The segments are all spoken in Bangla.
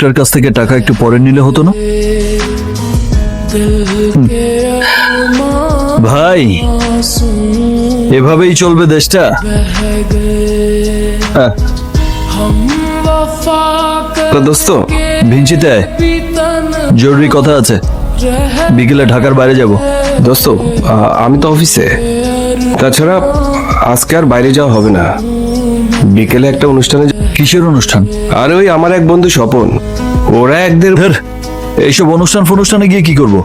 লোকটার কাছ থেকে টাকা একটু পরে নিলে হতো না? ভাই, এভাবেই চলবে দেশটা? হ্যাঁ। দোস্ত, ভিঞ্চিতে জরুরি কথা আছে, বিকেলে ঢাকার বাইরে যাব। দোস্ত, আমি তো অফিসে, তাছাড়া আজকে আর বাইরে যাওয়া হবে না। বিকেলে একটা অনুষ্ঠানে কিসের অনুষ্ঠান? আর ওই আমার এক বন্ধু স্বপন, ওরা এইসব অনুষ্ঠানে গিয়ে কি করব?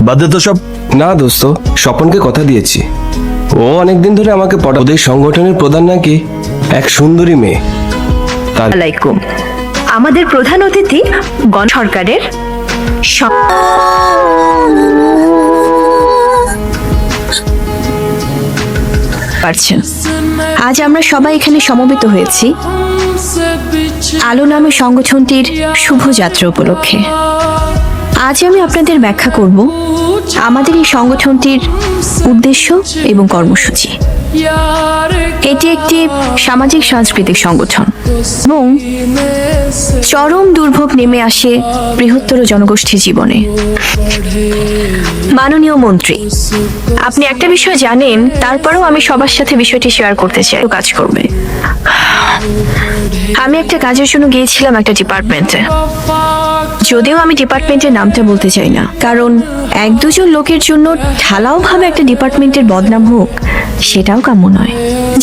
বাদ দে তো সব। না দোস্ত, স্বপনকে কথা দিয়েছি, ও অনেকদিন ধরে আমাকে ওদের সংগঠনের প্রধান নাকি এক সুন্দরী মেয়ে। আলাইকুম। আমাদের প্রধান অতিথি গণ সরকারের পারছেন। আজ আমরা সবাই এখানে সমবেত হয়েছি আলো নামে সংগঠনটির শুভযাত্রা উপলক্ষে। আজ আমি আপনাদের ব্যাখ্যা করব আমাদের এই সংগঠনটির উদ্দেশ্য এবং কর্মসূচি। এটি একটি সামাজিক সাংস্কৃতিক সংগঠন এবং চরম দুর্ভোগ নেমে আসে বৃহত্তর জনগোষ্ঠীর জীবনে। মাননীয় মন্ত্রী, আপনি একটা বিষয় জানেন, তারপরেও আমি সবার সাথে বিষয়টি শেয়ার করতে চাই। কাজ করবে। আমি একটা কাজের জন্য গিয়েছিলাম একটা ডিপার্টমেন্টে, যদিও আমি ডিপার্টমেন্টের নামটা বলতে চাই না, কারণ এক দুজন লোকের জন্য ঢালাও ভাবে একটা ডিপার্টমেন্টের বদনাম হোক সেটাও কাম্য নয়।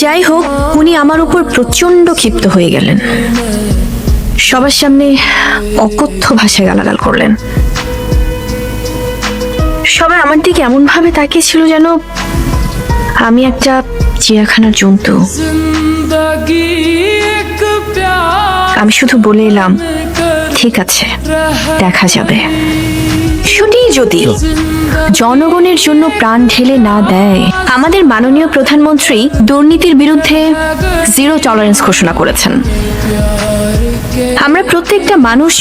যাই হোক, উনি আমার উপর প্রচন্ড ক্ষিপ্ত হয়ে গেলেন, সবার সামনে অকথ্য ভাষায় গালাগাল করলেন। সবাই আমার দিকে এমন ভাবে তাকিয়েছিল যেন আমি একটা চিড়িয়াখানার জন্তু। আমি শুধু বলে এলাম, ঠিক আছে, দেখা যাবে। শুনি যদি জনগণের জন্য প্রাণ ঢেলে না দেয়। আমাদের মাননীয় প্রধানমন্ত্রী দুর্নীতির বিরুদ্ধে 0 টলারেন্স ঘোষণা করেছেন। আমরা প্রত্যেকটা মানুষ